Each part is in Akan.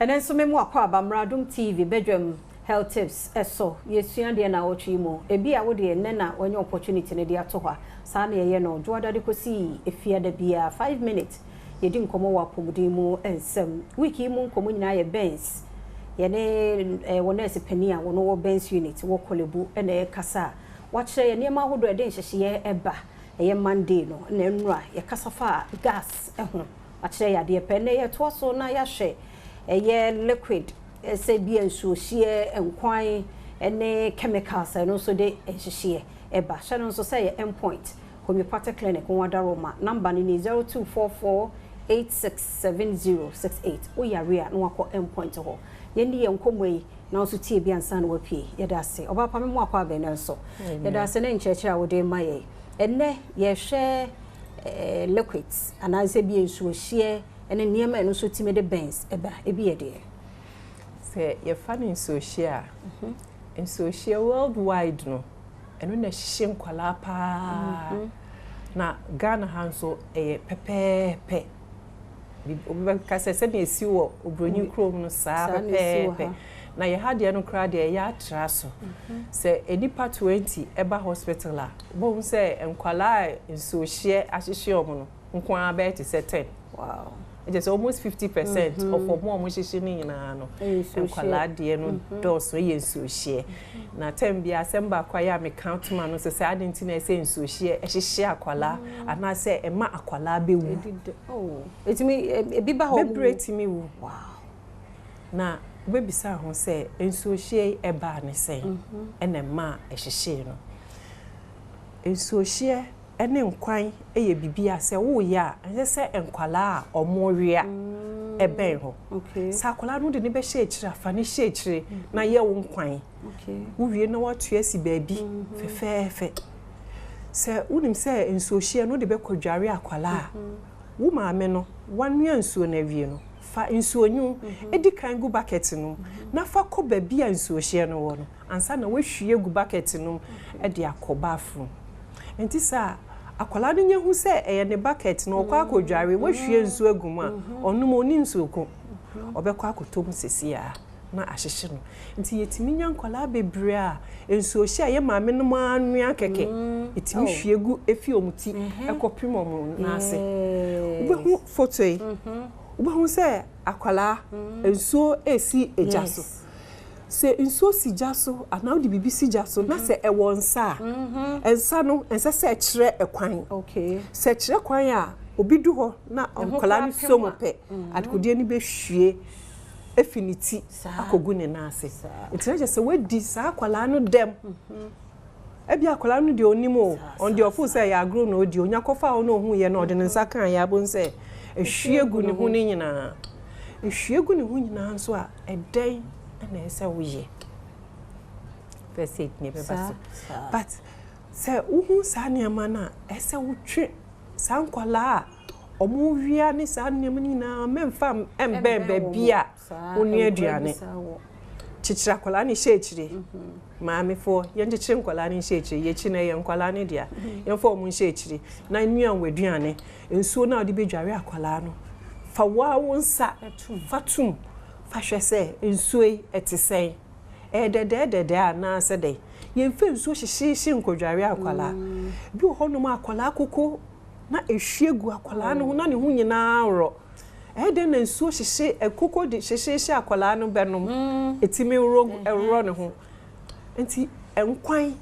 And then so memo akwa Bamradum TV bedroom health tips eso yesua de na wotwe mu ebi a wode enne na wonye opportunity ne de ato ha sa na ye no joada de kosi efia da bia 5 minutes yedi nkomo wa pomudi mu ensem wiki mu nkomo nyina ye bens ye ne wona sepani a wono wo bens unit wo kolebu na ye kasa wa kire ye niam ahodo e de nhyehyeye eba ye Monday no na enura ye kasa fa gas ho a kire ya de pe na ye to so na ya hwe ye liquid say be ensuo hye enkwan ene chemicals no so de enhyehyeye eba hye no so say endpoint homeopathic clinic wada Roma number ni 0244867068 oyarea no akọ endpoint ho ye ni ye nkomwe na so tie bi ansa na wapie ye da se oba pa me mo akọ abenel so ye da se na nkyekere a wode maye enne ye hwe liquids ana say be ensuo hye ene niema no so time de bens eba ebi ye de se ye fani social social worldwide no eno na hihye nkwala pa na Ghana hanso pepepe obi ka se na esi wo obronyi krom no saa pepepe na ye ha de no kra de ya atraso se enipa 20 eba hospital a bo se nkwala social ahihye omo no nkwa abet se 10 wow. It is almost 50% of more musician na no nkwala de no dos we yenso hye na tem bia semba kwaya me count man no se adenti na se yenso hye ehye akwala ana se ema akwala bewu oh etimi ebiba ho bebreti mi wu wow na we bisa ho se yenso hye eba ne se ena ma ehye no yenso hye ene nkwan eye bibia se wo ya anye se enkwala omoria eben ho okay sa kwala no de ne be hye ekira fa ne hye ekire na ye wo nkwan okay wo wie na watu asi baabi fefefe se unim se enso hye no de be kodware akwala wo maame no wanua nsuo na wie no fa nsuo nyu edi kan gu bucket no na fa kɔ baabi a nsuo hye no wo no ansa na wahwie gu bucket no e de akɔba afro enti sa akwala no nyehu se eye ne bucket no kwa akodware wahwie nsuo agum a onum oni nsuo ko obekɔ akotom sesia na ahyehye no nti yetimi nya nkwala bebre a nsuo hye ye maame no manua keke etimi hwie gu efi omuti ekɔpem omu na ase obehu photo yi obehu se akwala nsuo esi ejaso se nsuo si jaso ana odi bibi si jaso na se ewo nsa ensa no ensa se kire ekwan okay se kire kwan a obi du ho na onkola ni so mope adekodie ni be hwie efiniti akogu ne na ase itiraje se wedi sa akwala no dem ebi akwala no de onimo on de ofu se ya agro na odi onyakofa ho na ohu ye na odi nsa kan ya bo nse ehwie gu ne hu ne nyina ehwie gu ne hu nyina nso a eden na ese wuye first aid ne beba but se uhu sa niam na ese wutwe sa nkwala omu wia ni sa niam ni na memfa embebe bia onu aduane chichira kwala ni shechire maame fo yenchichire nkwala ni shechire ye chi na ye nkwala ni dia yemfo omu shechire na nuan waduane ensuo na odi bedware akwala no fa wa wonsa fatum fahwe se nsuoi etisen edededede ana se de yemfe nsuo hyehye nkodware akwala bi ho no ma akwala akoko na ehwiegu akwala no na ne hu nyina ro ede na nsuo hyehye ekoko de hyehye akwala no benom etimi ro ne ho enti enkwan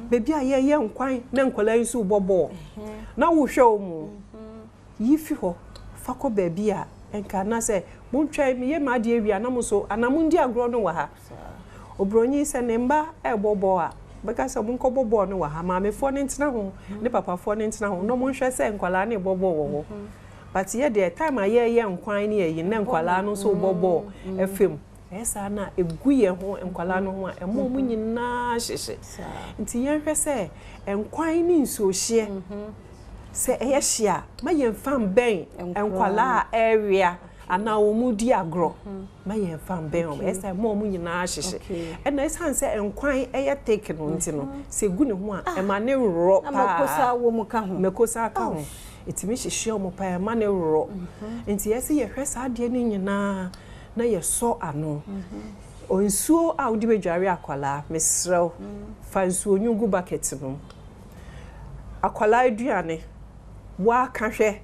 bebi a ye nkwan na nkwala nsu bobo na wo hwe omu yifi ho fako bebi a enka na se muntwa mi ye ma de awia na muso anamundi agro no wa ha obronyi se ne mba ebobo a beka se munko bobo no wa ha ma me fo ne ntena ho ne papa fo ne ntena ho no munhwe se nkwala ne bobo wo ho but ye de time a ye nkwan ne ye ne nkwala no so bobo efem esa na eguye ho nkwala no ho a emo mu nyina hyehye nti ye hwe se nkwan ne nsuo hye se eye hia ma ye mfam ben nkwala area ana omudi agro ma ye mfam ben o esa mo mu nyina hyehye ena esa se nkwan eye take no nti no se gu ne ho a e ma ne ro pa makosa wo mu ka ho mekosa ka ho etimi hyehye o mo pa e ma ne ro nti yesi ye hwe sa de ne nyina na ye so ano onsuo a wodi bedware akwala mesrew fa nsuo nyugu bucket no akwala aduane wa ka hwe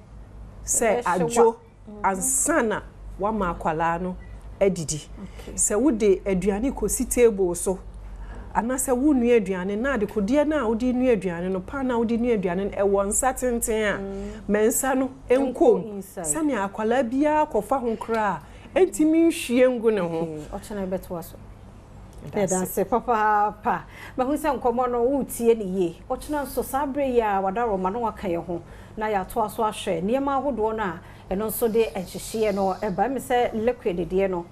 se adwo ansana wa ma akwala no adidi se wode aduane kosi table so anase wo nua aduane na de kodie na wodi nua aduane no pa na wodi nua aduane e won satenten a mensa no enkom sane akwala bia kofa ho kra entimi nhwie ngu ne ho ochana beto aso da se papa pa ma hu se nkomo no wutie ne ye ochana so sabre ya wadaro ma no waka ye ho na ya to aso ahwe niema ahodo no a eno so de enhyehye no e ba me se liquid de no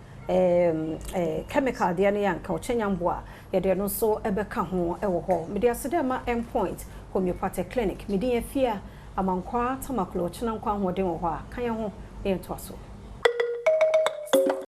chemical de ne yanka ochanyambo a ye de no so ebeka ho e wo ho me de asede ma endpoint homeopathic clinic me de afia amankwa tamaklo ochana nkwa ho de wo ho a kan ye ho e to aso